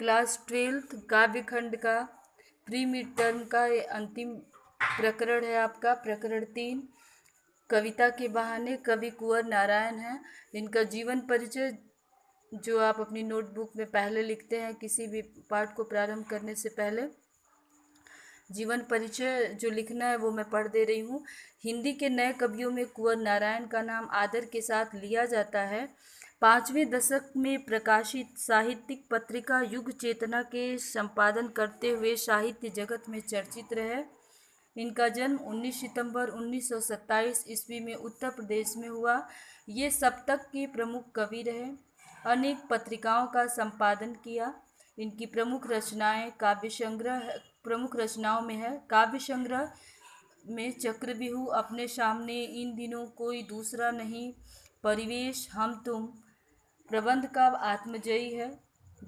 Class 12th काव्य खंड का प्री मिड टर्म का ये अंतिम प्रकरण है आपका प्रकरण 3। कविता के बहाने कवि कुंवर नारायण हैं। इनका जीवन परिचय जो आप अपनी नोटबुक में पहले लिखते हैं किसी भी पाठ को प्रारंभ करने से पहले, जीवन परिचय जो लिखना है वो मैं पढ़ दे रही हूँ। हिंदी के नए कवियों में कुंवर नारायण का नाम आदर के साथ लिया जाता है। 5वें दशक में प्रकाशित साहित्यिक पत्रिका युग चेतना के संपादन करते हुए साहित्य जगत में चर्चित रहे। इनका जन्म 19 सितंबर 1927 ईस्वी में उत्तर प्रदेश में हुआ। ये सप्तक के प्रमुख कवि रहे। अनेक पत्रिकाओं का संपादन किया। इनकी प्रमुख रचनाओं में है काव्य संग्रह में चक्रव्यूह, अपने सामने, इन दिनों कोई दूसरा नहीं, परिवेश, हम तुम। प्रबंध काव्य आत्मजयी है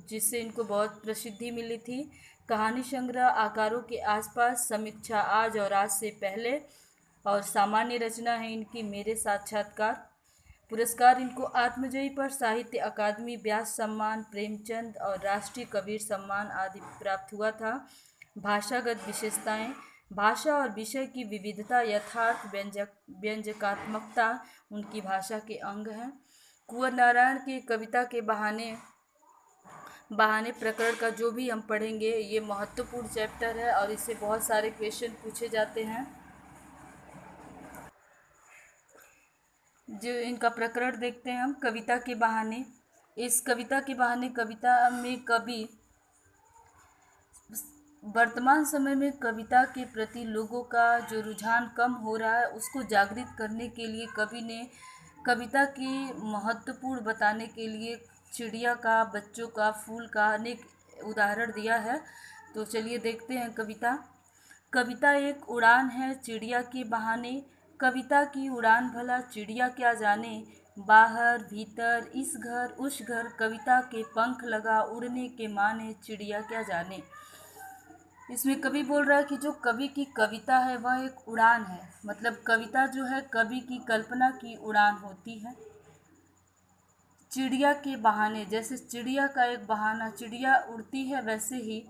जिससे इनको बहुत प्रसिद्धि मिली थी। कहानी संग्रह आकारों के आसपास, समीक्षा आज और आज से पहले, और सामान्य रचना है इनकी मेरे साक्षात्कार। पुरस्कार इनको आत्मजयी पर साहित्य अकादमी व्यास सम्मान, प्रेमचंद और राष्ट्रीय कबीर सम्मान आदि प्राप्त हुआ था। भाषागत विशेषताएं, भाषा और विषय की विविधता, यथार्थ व्यंजकात्मकता उनकी भाषा के अंग हैं। कुंवर नारायण की कविता के बहाने प्रकरण का जो भी हम पढ़ेंगे ये महत्वपूर्ण चैप्टर है और इससे बहुत सारे क्वेश्चन पूछे जाते हैं। जो इनका प्रकरण देखते हैं हम, कविता के बहाने। इस कविता के बहाने कविता में कवि वर्तमान समय में कविता के प्रति लोगों का जो रुझान कम हो रहा है उसको जागृत करने के लिए कवि ने कविता की महत्वपूर्ण बताने के लिए चिड़िया का, बच्चों का, फूल का अनेक उदाहरण दिया है। तो चलिए देखते हैं कविता। कविता एक उड़ान है चिड़िया के बहाने, कविता की उड़ान भला चिड़िया क्या जाने। बाहर भीतर इस घर उस घर, कविता के पंख लगा उड़ने के माने, चिड़िया क्या जाने। इसमें कवि बोल रहा है कि जो कवि की कविता है वह एक उड़ान है, मतलब कविता जो है कवि की कल्पना की उड़ान होती है। चिड़िया के बहाने, जैसे चिड़िया का एक बहाना, चिड़िया उड़ती है, वैसे ही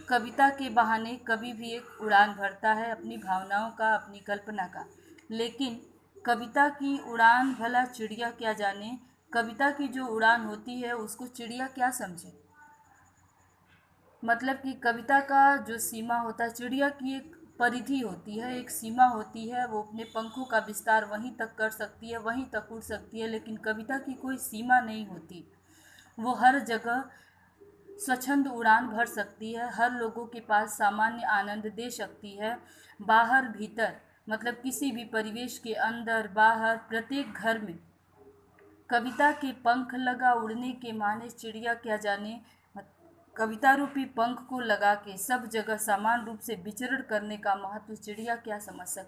कविता के बहाने कवि भी एक उड़ान भरता है अपनी भावनाओं का, अपनी कल्पना का। लेकिन कविता की उड़ान भला चिड़िया क्या जाने, कविता की जो उड़ान होती है उसको चिड़िया क्या समझे। मतलब कि कविता का जो सीमा होता है, चिड़िया की एक परिधि होती है, एक सीमा होती है, वो अपने पंखों का विस्तार वहीं तक कर सकती है, वहीं तक उड़ सकती है। लेकिन कविता की कोई सीमा नहीं होती, वो हर जगह स्वच्छंद उड़ान भर सकती है, हर लोगों के पास सामान्य आनंद दे सकती है। बाहर भीतर, मतलब किसी भी परिवेश के अंदर बाहर, प्रत्येक घर में कविता के पंख लगा उड़ने के माने, चिड़िया क्या जाने। कविता रूपी पंख को लगा के सब जगह समान रूप से विचरण करने का महत्व चिड़िया क्या समझ सकती है।